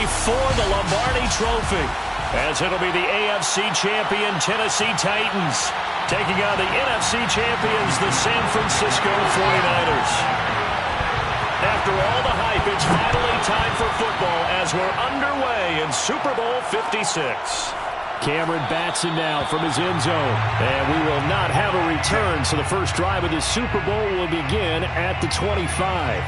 for the Lombardi Trophy, as it'll be the AFC champion Tennessee Titans taking on the NFC champions, the San Francisco 49ers. After all the hype, it's finally time for football as we're underway in Super Bowl 56. Cameron Batson now from his end zone. And we will not have a return, so the first drive of the Super Bowl will begin at the 25.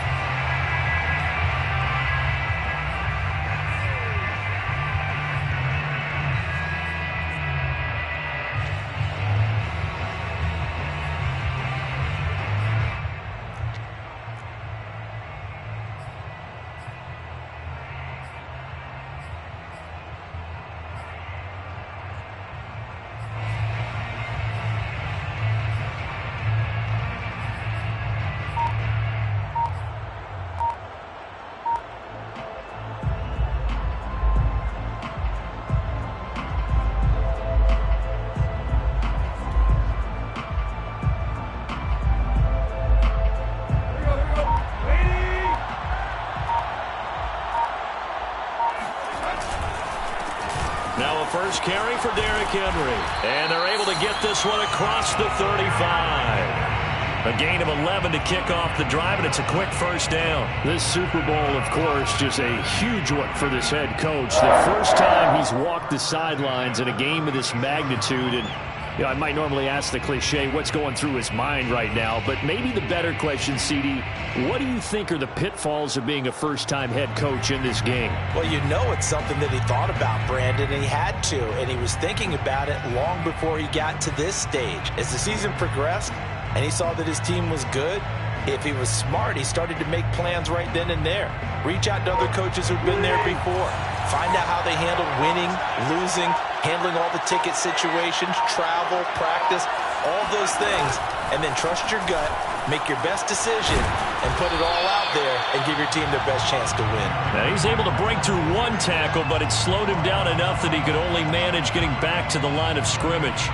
First carry for Derrick Henry. And they're able to get this one across the 35. A gain of 11 to kick off the drive, and it's a quick first down. This Super Bowl, of course, just a huge one for this head coach. The first time he's walked the sidelines in a game of this magnitude. And you know, I might normally ask the cliche, what's going through his mind right now? But maybe the better question, CD, what do you think are the pitfalls of being a first-time head coach in this game? Well, you know it's something that he thought about, Brandon, and he had to. And he was thinking about it long before he got to this stage. As the season progressed and he saw that his team was good, if he was smart, he started to make plans right then and there. Reach out to other coaches who've been there before. Find out how they handle winning, losing, handling all the ticket situations, travel, practice, all those things. And then trust your gut, make your best decision, and put it all out there and give your team their best chance to win. Now he's able to break through one tackle, but it slowed him down enough that he could only manage getting back to the line of scrimmage.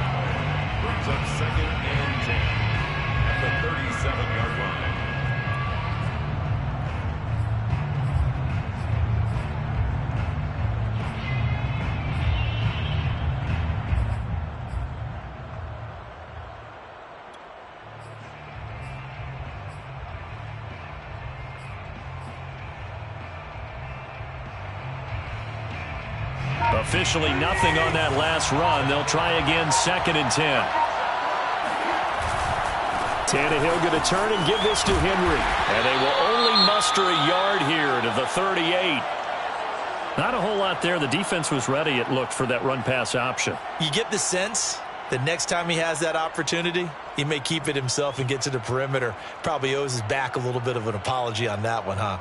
Brings up 2nd and 10 at the 37-yard line. Officially nothing on that last run. They'll try again, 2nd and 10. Tannehill going to turn and give this to Henry. And they will only muster a yard here to the 38. Not a whole lot there. The defense was ready, it looked, for that run-pass option. You get the sense that next time he has that opportunity, he may keep it himself and get to the perimeter. Probably owes his back a little bit of an apology on that one, huh?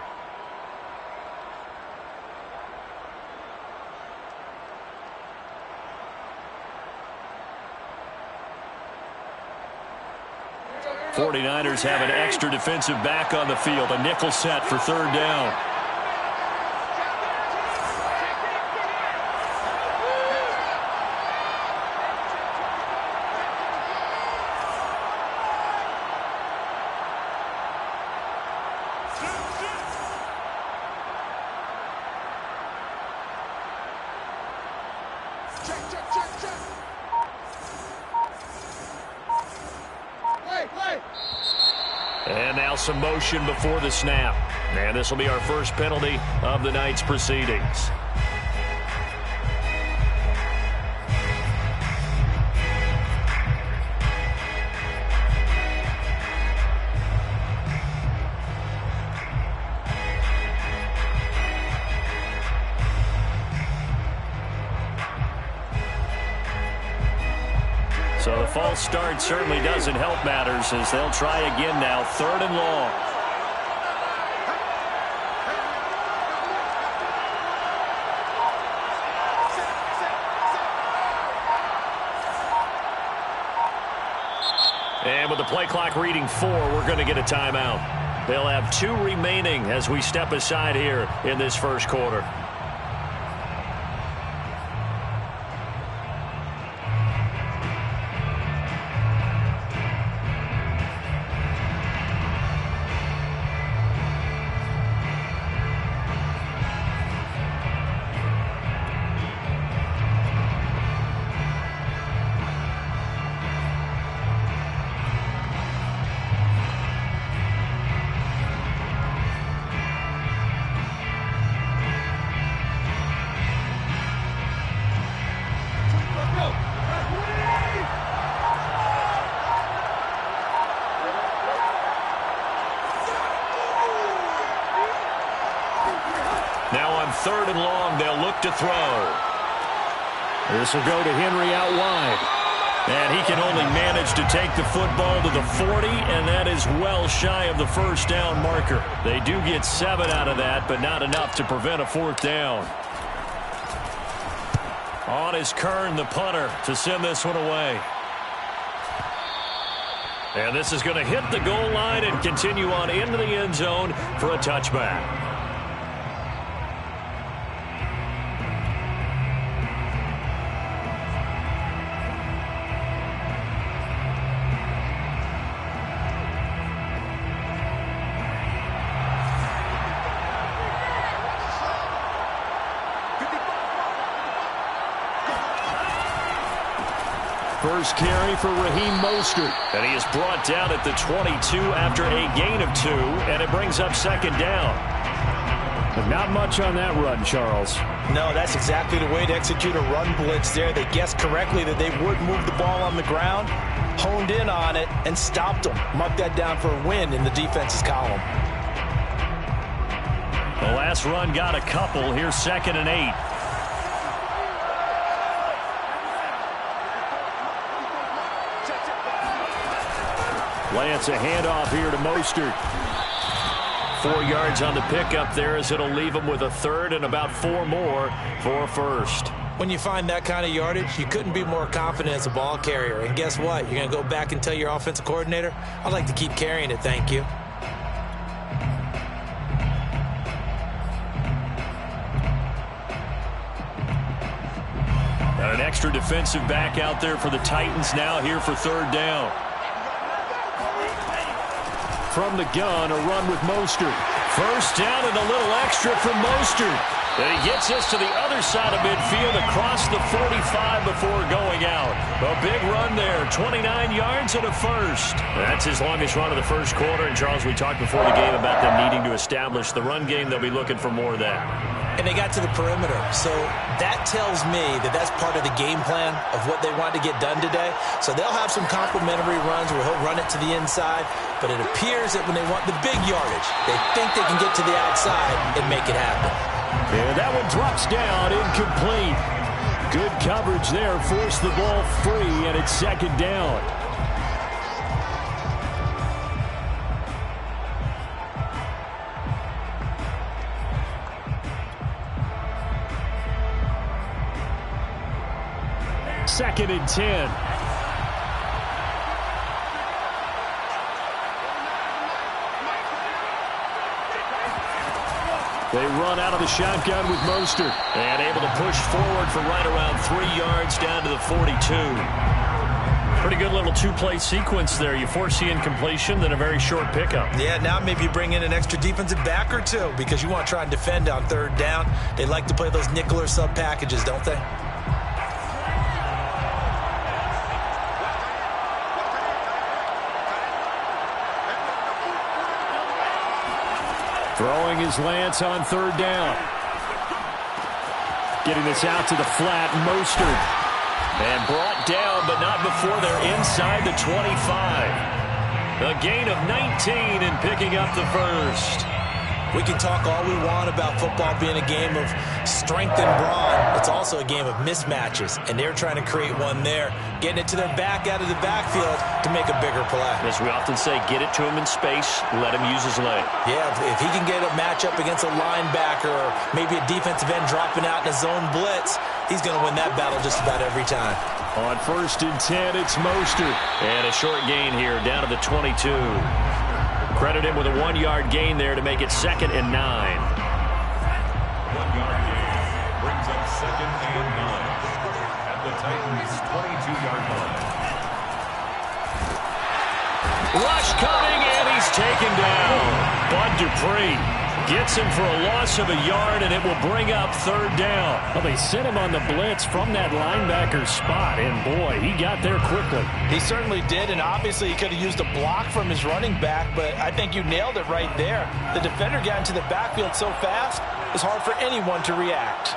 '49ers have an extra defensive back on the field. A nickel set for 3rd down. And now some motion before the snap. And this will be our first penalty of the night's proceedings. So the false start certainly doesn't help matters as they'll try again now, 3rd and long. And with the play clock reading 4, we're going to get a timeout. They'll have 2 remaining as we step aside here in this first quarter. 3rd and long. They'll look to throw. This will go to Henry out wide. And he can only manage to take the football to the 40, and that is well shy of the first down marker. They do get 7 out of that, but not enough to prevent a 4th down. On is Kern, the punter, to send this one away. And this is going to hit the goal line and continue on into the end zone for a touchback. First carry for Raheem Mostert. And he is brought down at the 22 after a gain of 2, and it brings up 2nd down. But not much on that run, Charles. No, that's exactly the way to execute a run blitz there. They guessed correctly that they would move the ball on the ground, honed in on it, and stopped them. Mark that down for a win in the defense's column. The last run got a couple. Here's 2nd and 8. Lance, a handoff here to Mostert. 4 yards on the pickup there, as it'll leave him with a 3rd and about 4 more for a 1st. When you find that kind of yardage, you couldn't be more confident as a ball carrier. And guess what? You're going to go back and tell your offensive coordinator, I'd like to keep carrying it, thank you. An extra defensive back out there for the Titans now here for 3rd down. From the gun, a run with Mostert. First down and a little extra from Mostert. And he gets us to the other side of midfield across the 45 before going out. A big run there, 29 yards and a 1st. That's his longest run of the first quarter. And, Charles, we talked before the game about them needing to establish the run game. They'll be looking for more of that. And they got to the perimeter. So that tells me that that's part of the game plan of what they want to get done today. So they'll have some complimentary runs where he'll run it to the inside. But it appears that when they want the big yardage, they think they can get to the outside and make it happen. And that one drops down, incomplete. Good coverage there, forced the ball free, and it's 2nd down. Second and 10. They run out of the shotgun with Mostert. And able to push forward for right around 3 yards down to the 42. Pretty good little 2-play sequence there. You force the incompletion, then a very short pickup. Yeah, now maybe you bring in an extra defensive back or 2 because you want to try and defend on 3rd down. They like to play those nickel or sub packages, don't they? Throwing his Lance on 3rd down. Getting this out to the flat, Mostert. And brought down, but not before they're inside the 25. A gain of 19 and picking up the 1st. We can talk all we want about football being a game of strength and brawn. It's also a game of mismatches, and they're trying to create one there, getting it to their back out of the backfield to make a bigger play. As we often say, get it to him in space, let him use his leg. Yeah, if he can get a matchup against a linebacker or maybe a defensive end dropping out in a zone blitz, he's going to win that battle just about every time. On 1st and 10, it's Mostert. And a short gain here, down to the 22. Credit him with a 1-yard gain there to make it 2nd and 9. 1-yard gain brings up 2nd and 9 at the Titans' 22-yard line. Rush coming, and he's taken down. Bud Dupree gets him for a loss of a yard, and it will bring up 3rd down. Well, they sent him on the blitz from that linebacker spot, and boy, he got there quickly. He certainly did, and obviously he could have used a block from his running back, but I think you nailed it right there. The defender got into the backfield so fast, it was hard for anyone to react.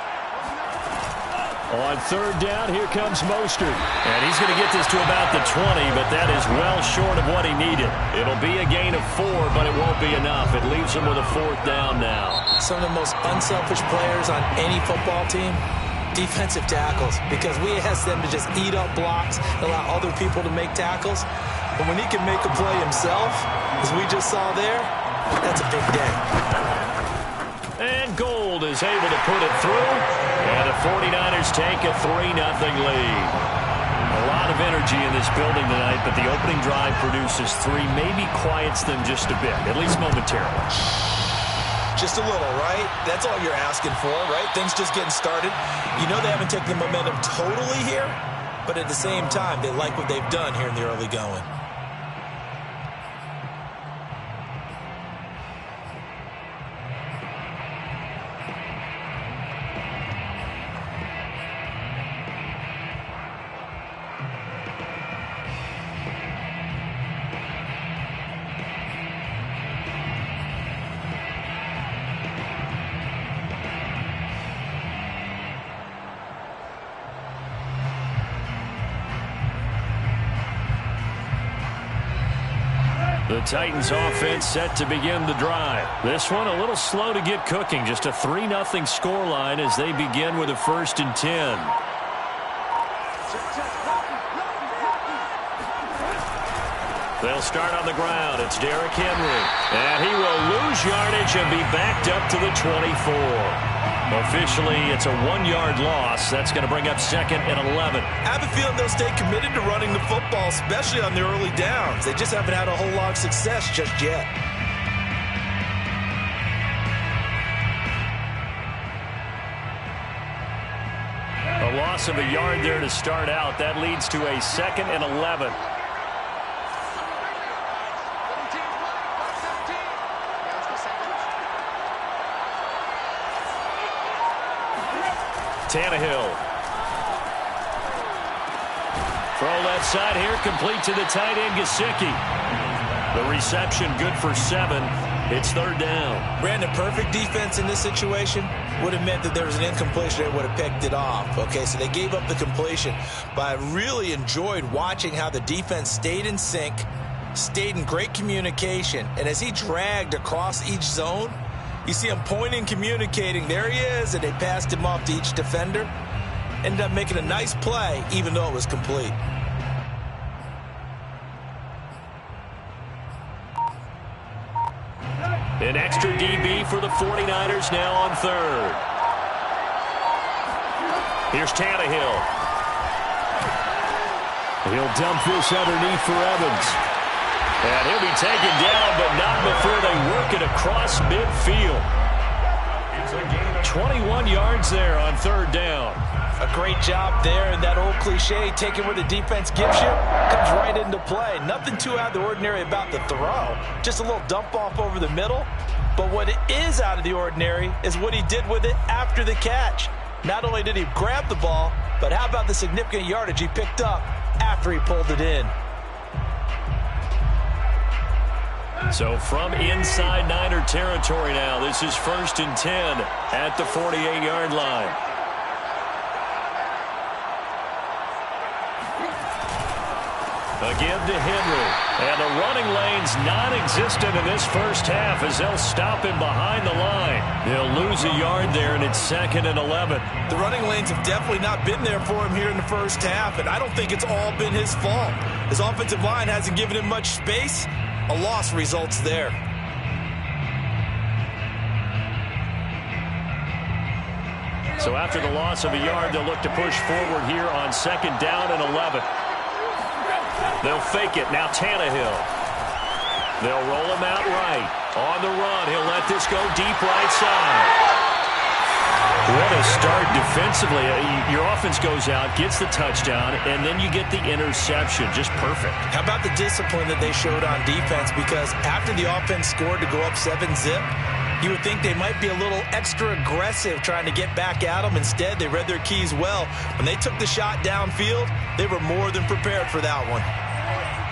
On third down, here comes Mostert. And he's going to get this to about the 20, but that is well short of what he needed. It'll be a gain of 4, but it won't be enough. It leaves him with a 4th down now. Some of the most unselfish players on any football team, defensive tackles, because we ask them to just eat up blocks, allow other people to make tackles. But when he can make a play himself, as we just saw there, that's a big day. And Gold is able to put it through. And the 49ers take a 3-0 lead. A lot of energy in this building tonight, but the opening drive produces 3, maybe quiets them just a bit, at least momentarily. Just a little, right? That's all you're asking for, right? Things just getting started. You know they haven't taken the momentum totally here, but at the same time, they like what they've done here in the early going. The Titans offense set to begin the drive. This one a little slow to get cooking. Just a 3-0 scoreline as they begin with a 1st and 10. They'll start on the ground. It's Derrick Henry. And he will lose yardage and be backed up to the 24. Officially, it's a 1-yard loss. That's going to bring up 2nd and 11. I have a feeling they'll stay committed to running the football, especially on the early downs. They just haven't had a whole lot of success just yet. A loss of a yard there to start out. That leads to a 2nd and 11. Tannehill. Throw left side here, complete to the tight end, Gesicki. The reception good for 7. It's 3rd down. Brandon, perfect defense in this situation would have meant that there was an incompletion. They would have picked it off. Okay, so they gave up the completion. But I really enjoyed watching how the defense stayed in sync, stayed in great communication. And as he dragged across each zone, you see him pointing, communicating. There he is, and they passed him off to each defender. Ended up making a nice play, even though it was complete. An extra DB for the 49ers now on 3rd. Here's Tannehill. He'll dump this underneath for Evans. And he'll be taken down, but not before they work it across midfield. 21 yards there on 3rd down. A great job there, and that old cliche, taking where the defense gives you, comes right into play. Nothing too out of the ordinary about the throw. Just a little dump off over the middle. But what it is out of the ordinary is what he did with it after the catch. Not only did he grab the ball, but how about the significant yardage he picked up after he pulled it in. So from inside Niner territory now, this is 1st and 10 at the 48-yard line. A give to Henry. And the running lane's non-existent in this first half as they'll stop him behind the line. They'll lose a yard there, and it's 2nd and 11. The running lanes have definitely not been there for him here in the first half, and I don't think it's all been his fault. His offensive line hasn't given him much space. A loss results there. So after the loss of a yard, they'll look to push forward here on 2nd down and 11. They'll fake it. Now Tannehill. They'll roll him out right. On the run, he'll let this go deep right side. What a start defensively. Your offense goes out, gets the touchdown, and then you get the interception. Just perfect. How about the discipline that they showed on defense? Because after the offense scored to go up 7-zip, you would think they might be a little extra aggressive trying to get back at them. Instead, they read their keys well. When they took the shot downfield, they were more than prepared for that one.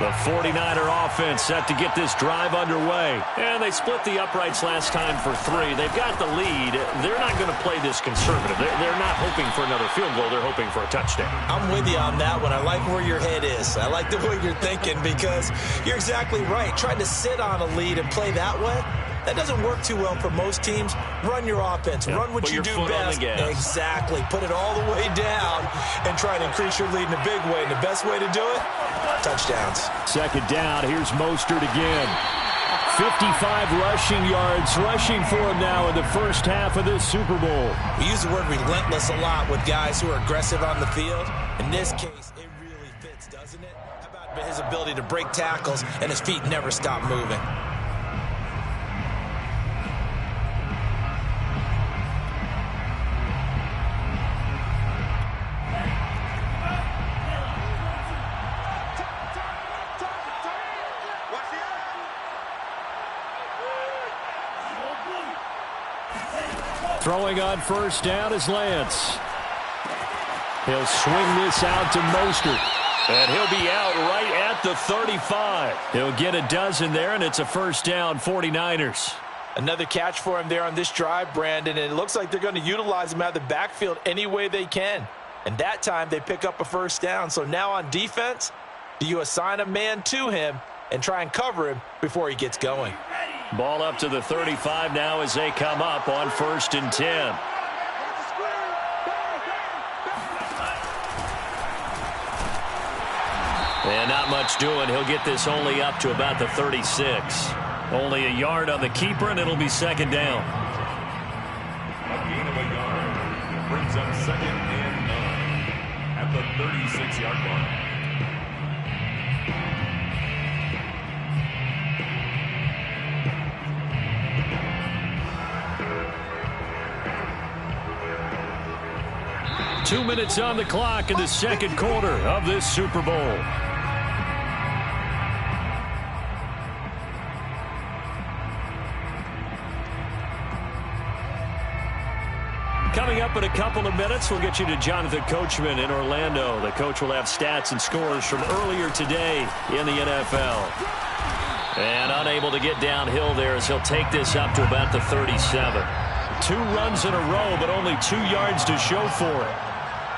The 49er offense set to get this drive underway. And they split the uprights last time for 3. They've got the lead. They're not going to play this conservative. They're not hoping for another field goal. They're hoping for a touchdown. I'm with you on that one. I like where your head is. I like the way you're thinking because you're exactly right. Trying to sit on a lead and play that way, that doesn't work too well for most teams. Run your offense. Yeah, run what you do best. Exactly. Put it all the way down and try to increase your lead in a big way. And the best way to do it, touchdowns. Second down. Here's Mostert again. 55 rushing yards rushing for him now in the first half of this Super Bowl. We use the word relentless a lot with guys who are aggressive on the field. In this case, it really fits, doesn't it? How about his ability to break tackles and his feet never stop moving? Throwing on first down is Lance. He'll swing this out to Mostert. And he'll be out right at the 35. He'll get a dozen there, and it's a first down, 49ers. Another catch for him there on this drive, Brandon, and it looks like they're going to utilize him out of the backfield any way they can. And that time they pick up a first down. So now on defense, do you assign a man to him and try and cover him before he gets going? Ball up to the 35 now as they come up on 1st and 10. And not much doing. He'll get this only up to about the 36. Only a yard on the keeper, and it'll be second down. A gain of a yard brings up 2nd and 9 at the 36-yard line. Two minutes on the clock in the second quarter of this Super Bowl. Coming up in a couple of minutes, we'll get you to Jonathan Coachman in Orlando. The coach will have stats and scores from earlier today in the NFL. And unable to get downhill there as he'll take this up to about the 37. 2 runs in a row, but only 2 yards to show for it.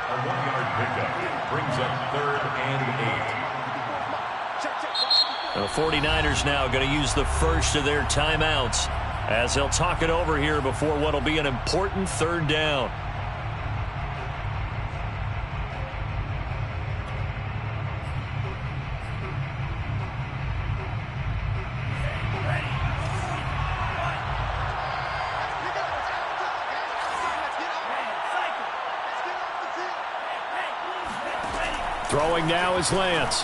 A 1-yard pickup brings up 3rd and 8. The 49ers now going to use the first of their timeouts as they'll talk it over here before what will be an important 3rd down. Throwing now is Lance.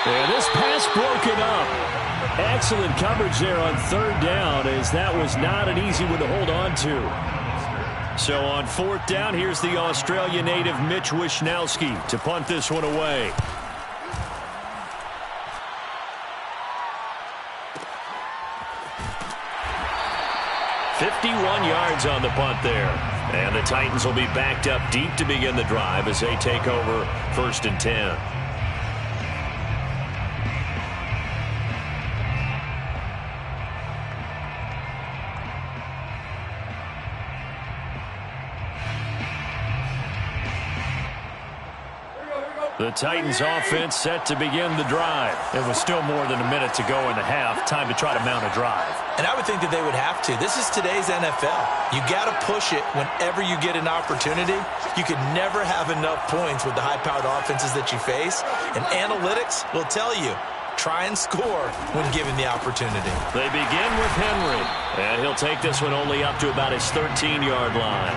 And this pass broken up. Excellent coverage there on 3rd down, as that was not an easy one to hold on to. So on 4th down, here's the Australian native Mitch Wishnowsky to punt this one away. "51 yards on the punt there. And the Titans will be backed up deep to begin the drive as they take over 1st and 10. The Titans offense set to begin the drive. It was still more than a minute to go in the half. Time to try to mount a drive. And I would think that they would have to. This is today's NFL. You got to push it whenever you get an opportunity. You can never have enough points with the high-powered offenses that you face. And analytics will tell you, try and score when given the opportunity. They begin with Henry. And he'll take this one only up to about his 13-yard line.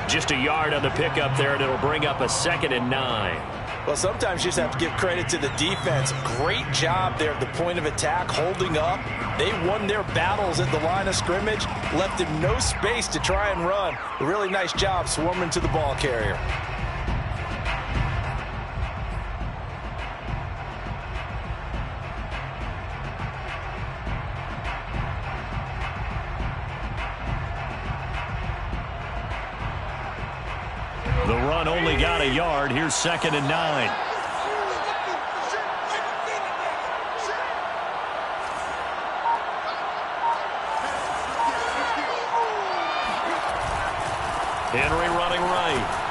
Just a yard on the pickup there, and it'll bring up a 2nd and 9. Well, sometimes you just have to give credit to the defense. Great job there at the point of attack, holding up. They won their battles at the line of scrimmage, left him no space to try and run. A really nice job swarming to the ball carrier. The run only got a yard. Here's 2nd and 9. Henry running right.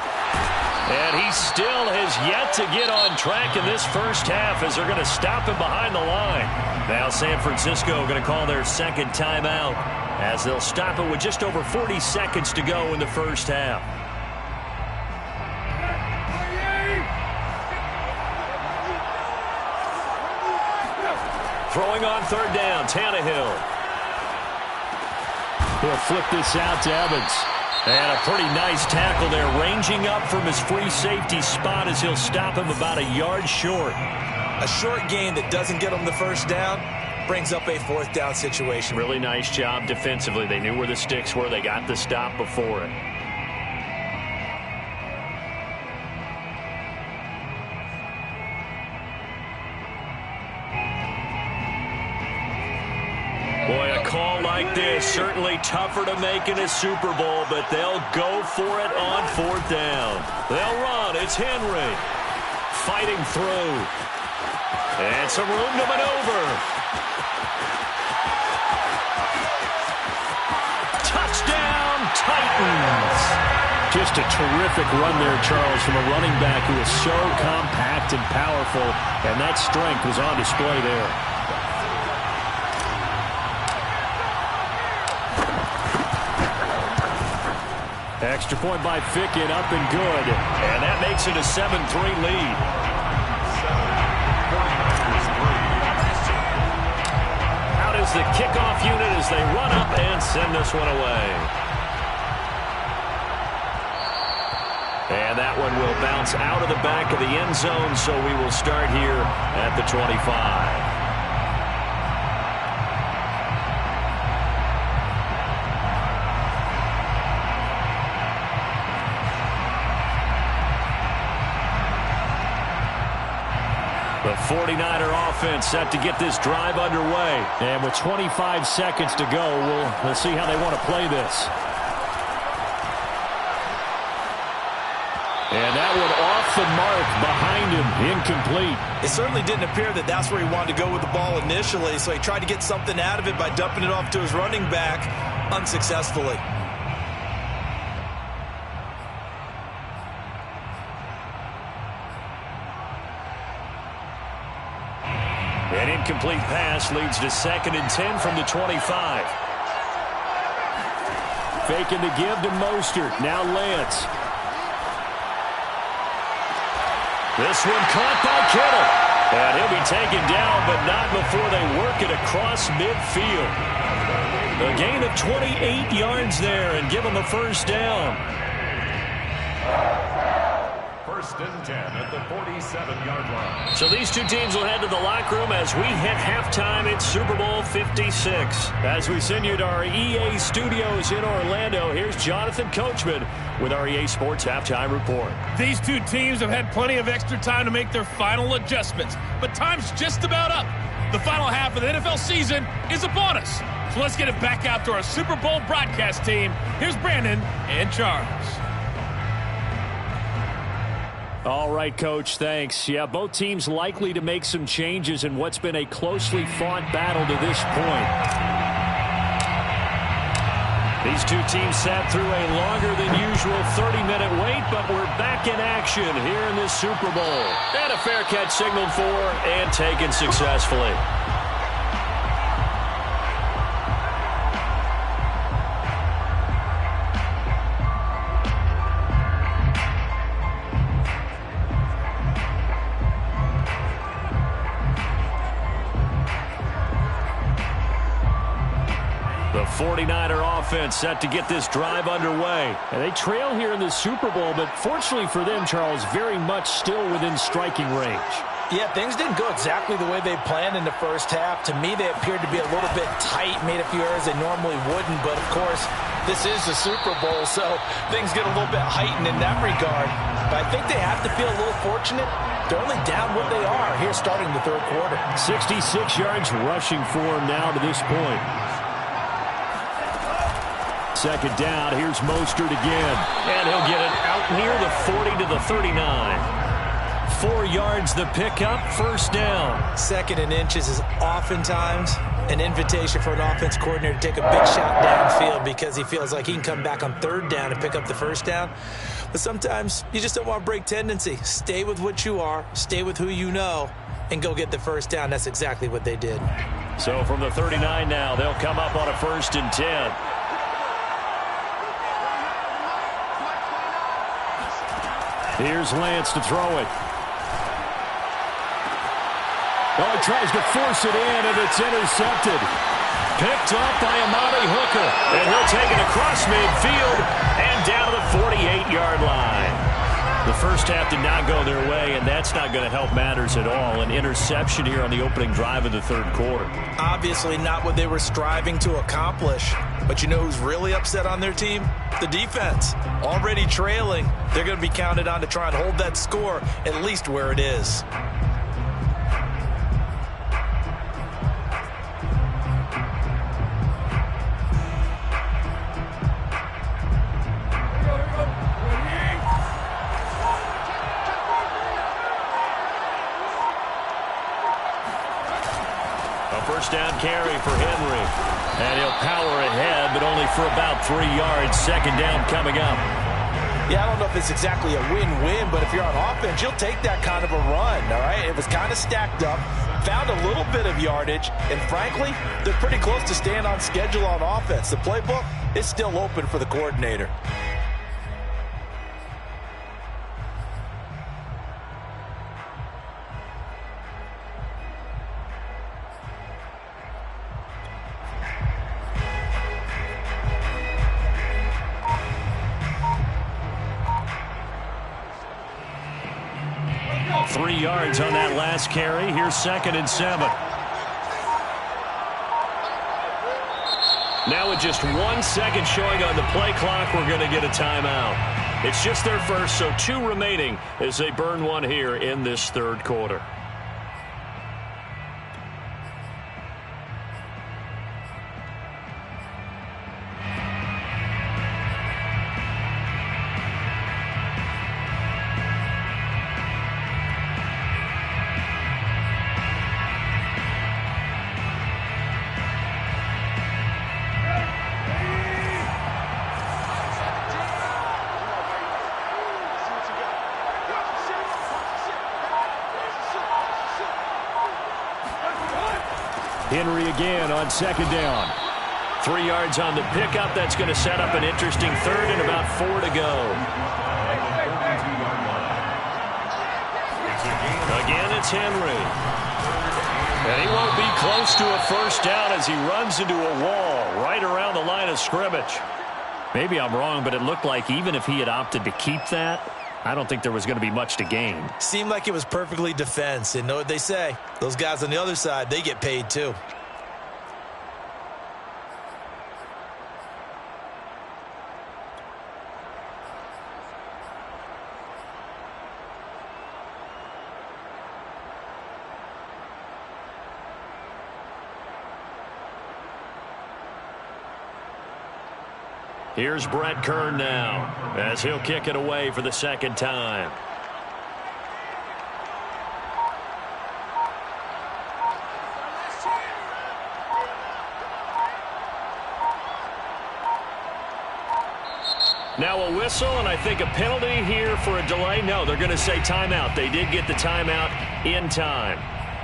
And he still has yet to get on track in this first half as they're going to stop him behind the line. Now San Francisco going to call their second timeout as they'll stop it with just over 40 seconds to go in the first half. Throwing on third down, Tannehill. He'll flip this out to Evans. And a pretty nice tackle there, ranging up from his free safety spot as he'll stop him about a yard short. A short gain that doesn't get him the first down brings up a fourth down situation. Really nice job defensively. They knew where the sticks were. They got the stop before it. Boy, a call like this, certainly tougher to make in a Super Bowl, but they'll go for it on fourth down. They'll run. It's Henry fighting through. And some room to maneuver. Touchdown, Titans. Just a terrific run there, Charles, from a running back who is so compact and powerful, and that strength was on display there. Extra point by Fickett, up and good. And that makes it a 7-3 lead. Out is the kickoff unit as they run up and send this one away. And that one will bounce out of the back of the end zone, so we will start here at the 25. The 49er offense set to get this drive underway. And with 25 seconds to go, we'll see how they want to play this. And that one off the mark behind him, incomplete. It certainly didn't appear that that's where he wanted to go with the ball initially, so he tried to get something out of it by dumping it off to his running back unsuccessfully. An incomplete pass leads to 2nd and 10 from the 25. Faking the give to Mostert. Now Lance. This one caught by Kittle. And he'll be taken down, but not before they work it across midfield. A gain of 28 yards there and give them a first down. 1st and 10 at the 47-yard line. So these two teams will head to the locker room as we hit halftime in Super Bowl 56. As we send you to our EA studios in Orlando, here's Jonathan Coachman with our EA Sports Halftime Report. These two teams have had plenty of extra time to make their final adjustments, but time's just about up. The final half of the NFL season is upon us. So let's get it back out to our Super Bowl broadcast team. Here's Brandon and Charles. All right, Coach, thanks. Yeah, both teams likely to make some changes in what's been a closely fought battle to this point. These two teams sat through a longer than usual 30-minute wait, but we're back in action here in this Super Bowl. And a fair catch signaled for and taken successfully. The 49er offense set to get this drive underway. And they trail here in the Super Bowl, but fortunately for them, Charles, very much still within striking range. Yeah, things didn't go exactly the way they planned in the first half. To me, they appeared to be a little bit tight, made a few errors they normally wouldn't. But, of course, this is the Super Bowl, so things get a little bit heightened in that regard. But I think they have to feel a little fortunate. They're only down what they are here starting the third quarter. 66 yards rushing for him now to this point. 2nd down, here's Mostert again. And he'll get it out near the 40 to the 39. 4 yards the pickup, first down. 2nd and inches is oftentimes an invitation for an offense coordinator to take a big shot downfield because he feels like he can come back on 3rd down and pick up the 1st down. But sometimes you just don't want to break tendency. Stay with what you are, stay with who you know, and go get the 1st down. That's exactly what they did. So from the 39 now, they'll come up on a 1st and 10. Here's Lance to throw it. Oh, he tries to force it in, and it's intercepted. Picked off by Amani Hooker. And he'll take it across midfield and down to the 48-yard line. The first half did not go their way, and that's not going to help matters at all. An interception here on the opening drive of the 3rd quarter. Obviously not what they were striving to accomplish. But you know who's really upset on their team? The defense. Already trailing. They're going to be counted on to try and hold that score at least where it is. First down carry for Henry. And he'll power ahead, but only for about 3 yards. 2nd down coming up. Yeah, I don't know if it's exactly a win-win, but if you're on offense, you'll take that kind of a run, all right? It was kind of stacked up, found a little bit of yardage, and frankly, they're pretty close to staying on schedule on offense. The playbook is still open for the coordinator. Yards on that last carry. Here's 2nd and 7. Now with just 1 second showing on the play clock, we're going to get a timeout. It's just their first, so 2 remaining as they burn one here in this 3rd quarter. Henry again on 2nd down. 3 yards on the pickup. That's going to set up an interesting 3rd and about 4 to go. Again, it's Henry. And he won't be close to a 1st down as he runs into a wall right around the line of scrimmage. Maybe I'm wrong, but it looked like even if he had opted to keep that, I don't think there was going to be much to gain. Seemed like it was perfectly defense. And know what they say? Those guys on the other side, they get paid too. Here's Brett Kern now as he'll kick it away for the 2nd time. Now a whistle, and I think a penalty here for a delay. No, they're going to say timeout. They did get the timeout in time.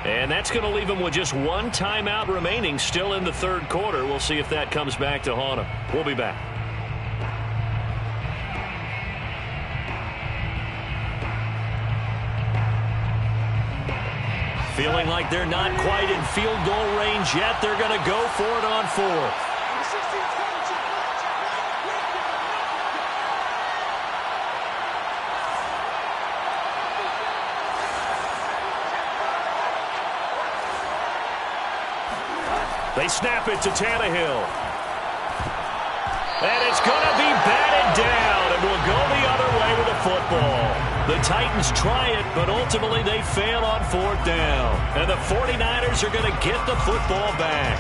And that's going to leave them with just 1 timeout remaining still in the 3rd quarter. We'll see if that comes back to haunt them. We'll be back. Feeling like they're not quite in field goal range yet. They're going to go for it on 4th. They snap it to Tannehill. And it's going to be batted down, and will go the other way with the football. The Titans try it, but ultimately they fail on 4th down. And the 49ers are going to get the football back.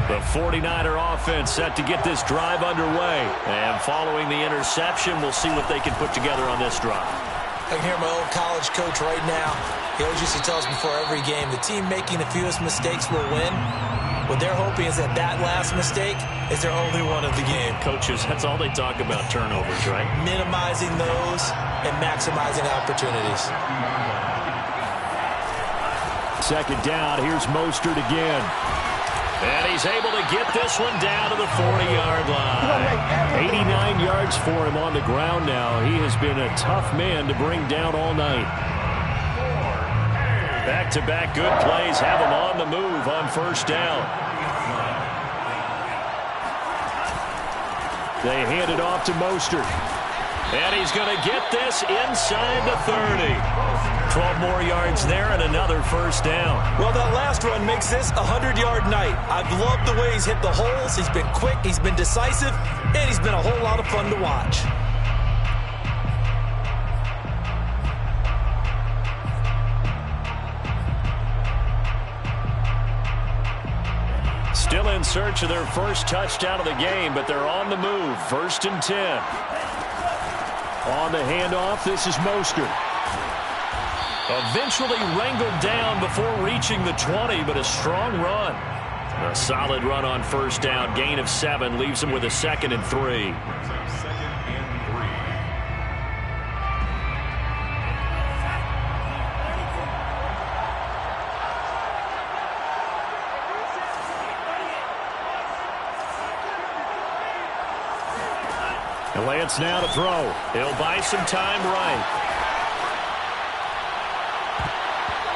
The 49er offense set to get this drive underway. And following the interception, we'll see what they can put together on this drive. I can hear my old college coach right now. He always used to tell us before every game, the team making the fewest mistakes will win. What they're hoping is that last mistake is their only one of the game. Coaches, that's all they talk about, turnovers, right? Minimizing those and maximizing opportunities. Second down, here's Mostert again. And he's able to get this one down to the 40-yard line. 89 yards for him on the ground now. He has been a tough man to bring down all night. Back-to-back good plays have him on the move on first down. They hand it off to Mostert. And he's going to get this inside the 30. 12 more yards there and another first down. Well, that last run makes this a 100-yard night. I've loved the way he's hit the holes. He's been quick, he's been decisive, and he's been a whole lot of fun to watch. Still in search of their first touchdown of the game, but they're on the move. 1st and 10. On the handoff, this is Mostert. Eventually wrangled down before reaching the 20, but a strong run. A solid run on first down. Gain of 7 leaves him with a 2nd and 3. Lance now to throw. He'll buy some time right.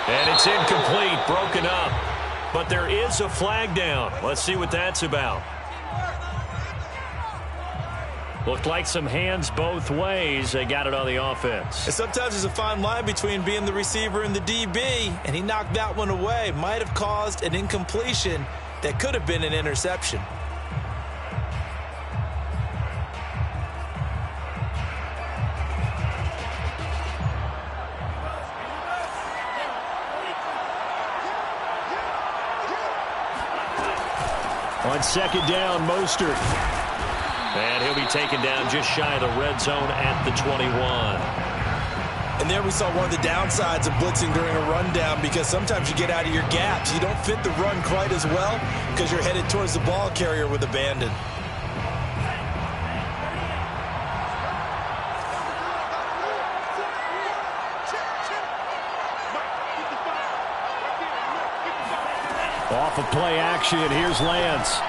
And it's incomplete, broken up. But there is a flag down. Let's see what that's about. Looked like some hands both ways. They got it on the offense. And sometimes there's a fine line between being the receiver and the DB, and he knocked that one away. Might have caused an incompletion that could have been an interception. On second down, Mostert. And he'll be taken down just shy of the red zone at the 21. And there we saw one of the downsides of blitzing during a rundown, because sometimes you get out of your gaps. You don't fit the run quite as well because you're headed towards the ball carrier with abandon. Off of play action, here's Lance.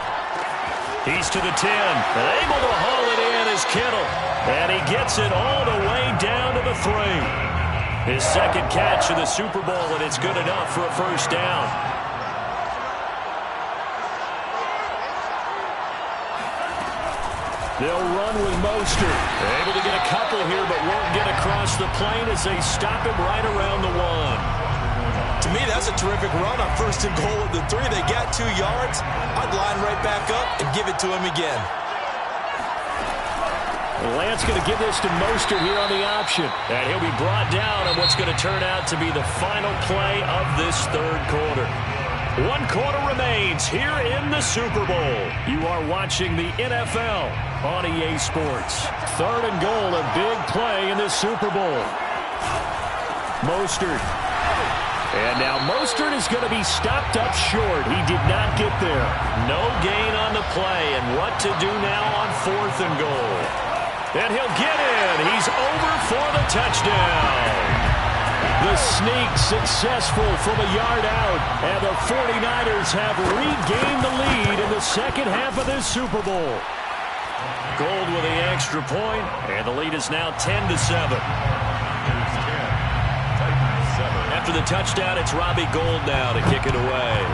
He's to the 10. Able to haul it in is Kittle. And he gets it all the way down to the 3. His second catch of the Super Bowl, and it's good enough for a first down. They'll run with Mostert. Able to get a couple here, but won't get across the plane as they stop him right around the 1. To me, that's a terrific run on 1st and goal at the 3. They got 2 yards. I'd line right back up and give it to him again. Lance going to give this to Mostert here on the option. And he'll be brought down on what's going to turn out to be the final play of this 3rd quarter. 1 quarter remains here in the Super Bowl. You are watching the NFL on EA Sports. 3rd and goal, a big play in the Super Bowl. Mostert. And now Mostert is going to be stopped up short. He did not get there. No gain on the play, and what to do now on 4th and goal. And he'll get in. He's over for the touchdown. The sneak successful from a yard out, and the 49ers have regained the lead in the second half of this Super Bowl. Gold with the extra point, and the lead is now 10-7. After the touchdown, it's Robbie Gould now to kick it away.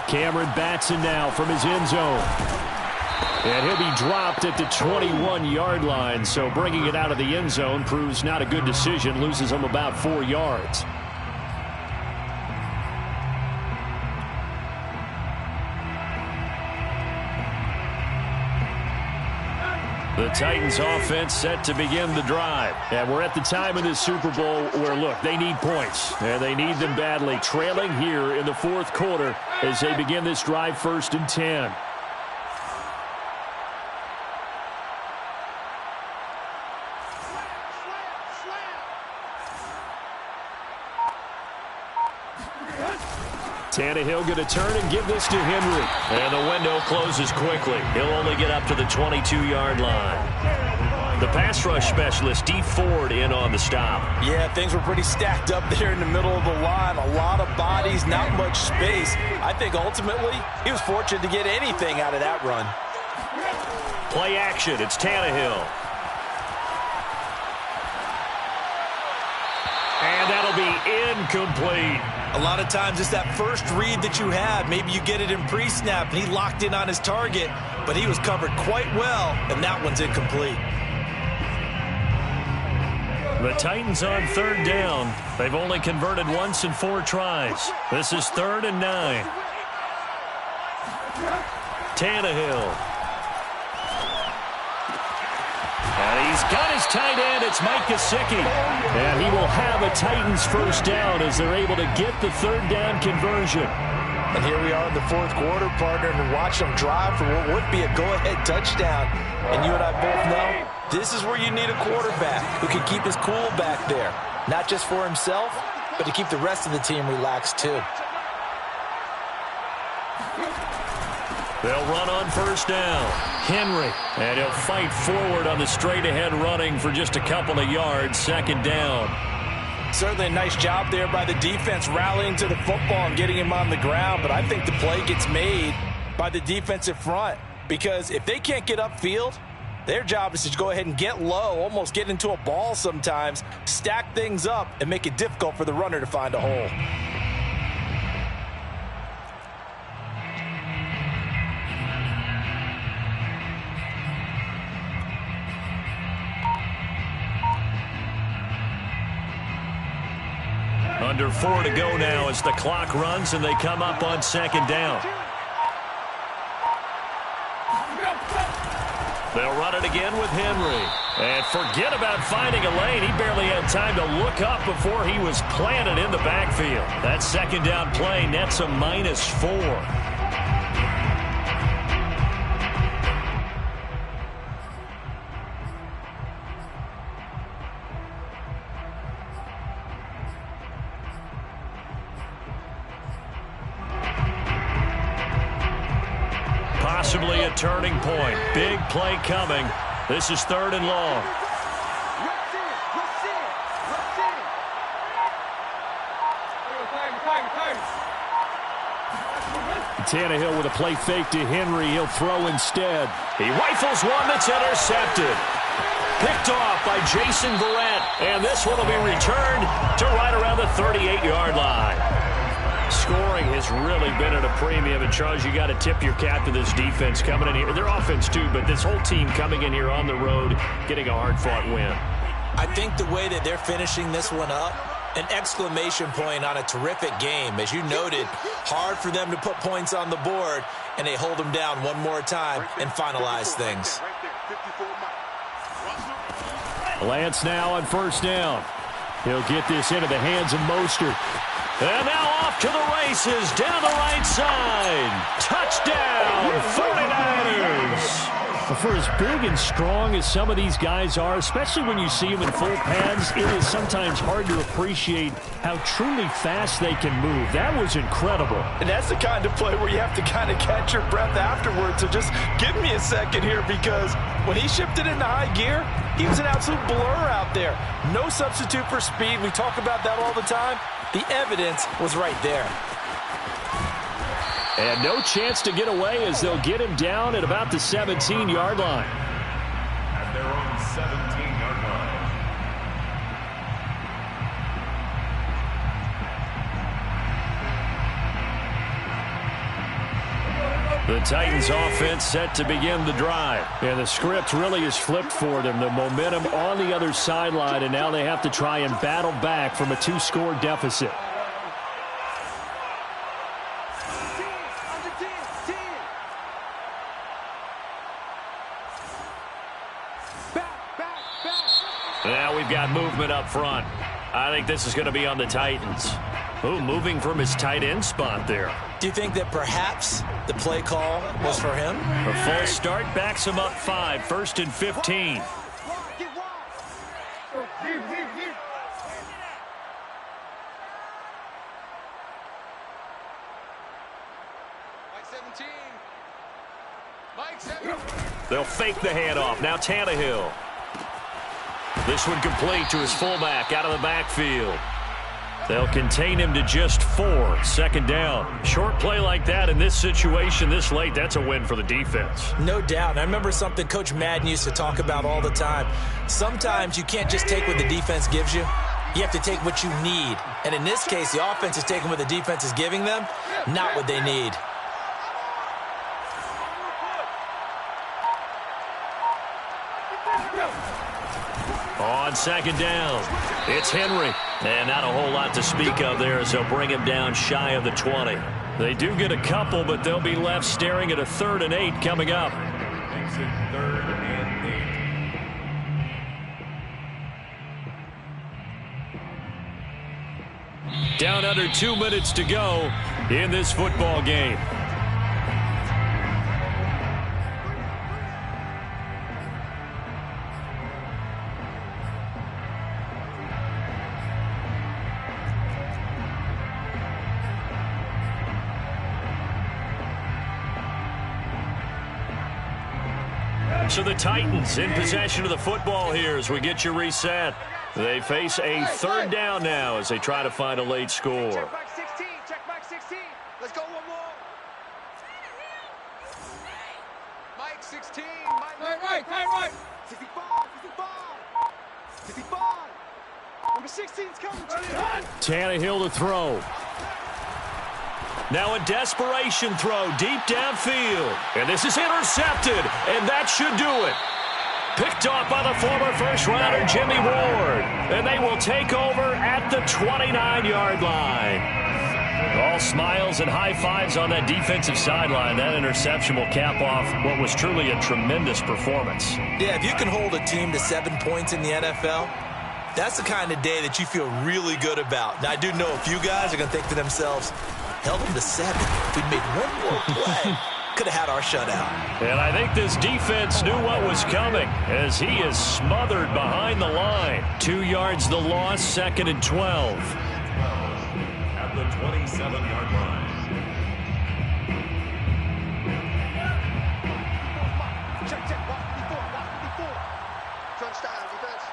Cameron Batson now from his end zone. And he'll be dropped at the 21-yard line, so bringing it out of the end zone proves not a good decision, loses him about 4 yards. The Titans offense set to begin the drive. And we're at the time in this Super Bowl where, look, they need points. And they need them badly. Trailing here in the 4th quarter as they begin this drive, 1st and 10. Tannehill going to turn and give this to Henry. And the window closes quickly. He'll only get up to the 22-yard line. The pass rush specialist, D. Ford, in on the stop. Yeah, things were pretty stacked up there in the middle of the line. A lot of bodies, not much space. I think ultimately he was fortunate to get anything out of that run. Play action. It's Tannehill. And that'll be incomplete. A lot of times it's that first read that you have. Maybe you get it in pre-snap, and he locked in on his target, but he was covered quite well, and that one's incomplete. The Titans on third down. They've only converted once in 4 tries. This is 3rd and 9. Tannehill. And he's got his tight end. It's Mike Gesicki. And he will have a Titans first down as they're able to get the 3rd down conversion. And here we are in the 4th quarter, partner, and watch them drive for what would be a go-ahead touchdown. And you and I both know this is where you need a quarterback who can keep his cool back there. Not just for himself, but to keep the rest of the team relaxed too. They'll run on first down. Henry. And he'll fight forward on the straight-ahead running for just a couple of yards. 2nd down. Certainly a nice job there by the defense rallying to the football and getting him on the ground. But I think the play gets made by the defensive front. Because if they can't get upfield, their job is to go ahead and get low, almost get into a ball sometimes, stack things up, and make it difficult for the runner to find a hole. Under 4 to go now as the clock runs and they come up on 2nd down. They'll run it again with Henry. And forget about finding a lane. He barely had time to look up before he was planted in the backfield. That 2nd down play nets a -4. Possibly a turning point. Big play coming. This is 3rd and long. Tannehill with a play fake to Henry. He'll throw instead. He rifles one that's intercepted. Picked off by Jason Verrett. And this one will be returned to right around the 38-yard line. Scoring has really been at a premium. And, Charles, you got to tip your cap to this defense coming in here. Their offense, too, but this whole team coming in here on the road, getting a hard-fought win. I think the way that they're finishing this one up, an exclamation point on a terrific game. As you noted, hard for them to put points on the board, and they hold them down one more time and finalize things. Lance now on first down. He'll get this into the hands of Mostert. And now off to the races, down the right side. Touchdown, 49ers. For as big and strong as some of these guys are, especially when you see them in full pads, it is sometimes hard to appreciate how truly fast they can move. That was incredible. And that's the kind of play where you have to kind of catch your breath afterwards. So just give me a second here, because when he shifted into high gear, he was an absolute blur out there. No substitute for speed. We talk about that all the time. The evidence was right there. And no chance to get away as they'll get him down at about the 17-yard line. At their own 17-yard line. The Titans offense set to begin the drive. And the script really is flipped for them. The momentum on the other sideline, and now they have to try and battle back from a 2-score deficit. Now we've got movement up front. I think this is going to be on the Titans. Ooh, moving from his tight end spot there. Do you think that perhaps the play call was for him? A false start backs him up 5, 1st and 15. They'll fake the handoff. Now Tannehill. This one complete to his fullback out of the backfield. They'll contain him to just 4. Second down. Short play like that in this situation this late, that's a win for the defense. No doubt. I remember something Coach Madden used to talk about all the time. Sometimes you can't just take what the defense gives you. You have to take what you need. And in this case, the offense is taking what the defense is giving them, not what they need. On second down, it's Henry. And not a whole lot to speak of there as they'll bring him down shy of the 20. They do get a couple, but they'll be left staring at a 3rd and 8 coming up. Makes it 3rd and 8. Down under 2 minutes to go in this football game. So the Titans in possession of the football here as we get you reset. They face a 3rd down now as they try to find a late score. Check back 16. Check back 16. Let's go one more. Mike 16. Mike right. 65. 65. Number 16's coming. Tannehill to throw. Now a desperation throw deep downfield. And this is intercepted, and that should do it. Picked off by the former first-rounder Jimmy Ward. And they will take over at the 29-yard line. All smiles and high fives on that defensive sideline. That interception will cap off what was truly a tremendous performance. Yeah, if you can hold a team to 7 points in the NFL, that's the kind of day that you feel really good about. Now, I do know a few guys are going to think to themselves, held them to 7. If we'd made one more play, could have had our shutout. And I think this defense knew what was coming as he is smothered behind the line. 2 yards the loss, 2nd and 12. At the 27-yard line. Check. Watch before. Touchdown defense.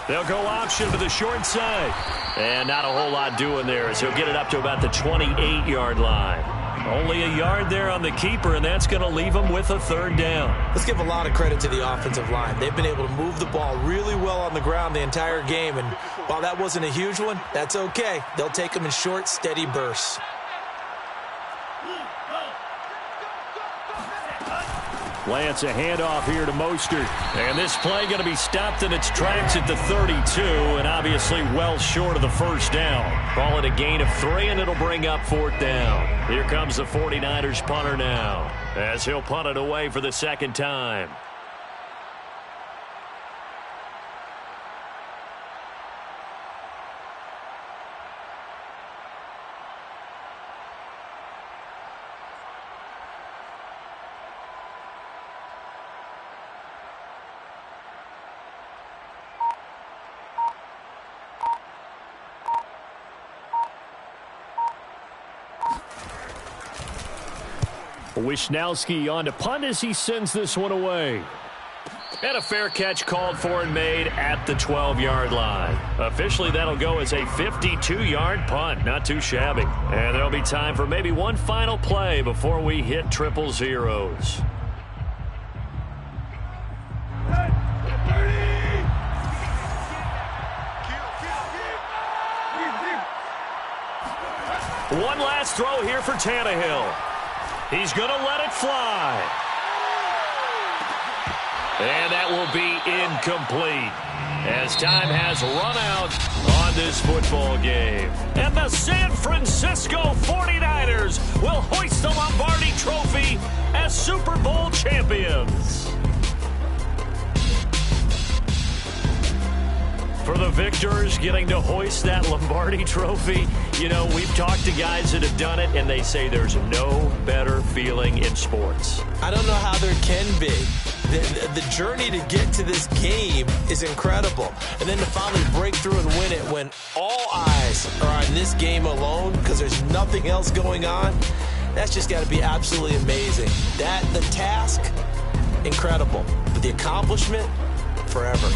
They'll go option to the short side. And not a whole lot doing there as he'll get it up to about the 28-yard line. Only a yard there on the keeper, and that's going to leave him with a 3rd down. Let's give a lot of credit to the offensive line. They've been able to move the ball really well on the ground the entire game. And while that wasn't a huge one, that's okay. They'll take them in short, steady bursts. Lance, a handoff here to Mostert. And this play going to be stopped in its tracks at the 32, and obviously well short of the 1st down. Call it a gain of 3, and it'll bring up 4th down. Here comes the 49ers punter now, as he'll punt it away for the 2nd time. Wisnowski on to punt as he sends this one away. And a fair catch called for and made at the 12-yard line. Officially, that'll go as a 52-yard punt. Not too shabby. And there'll be time for maybe one final play before we hit triple zeros. One last throw here for Tannehill. He's going to let it fly. And that will be incomplete as time has run out on this football game. And the San Francisco 49ers will hoist the Lombardi Trophy as Super Bowl champions. For the victors getting to hoist that Lombardi Trophy, you know, we've talked to guys that have done it, and they say there's no better feeling in sports. I don't know how there can be. The journey to get to this game is incredible. And then to finally break through and win it when all eyes guys are on this game alone because there's nothing else going on, that's just got to be absolutely amazing. The task, incredible. But the accomplishment, forever.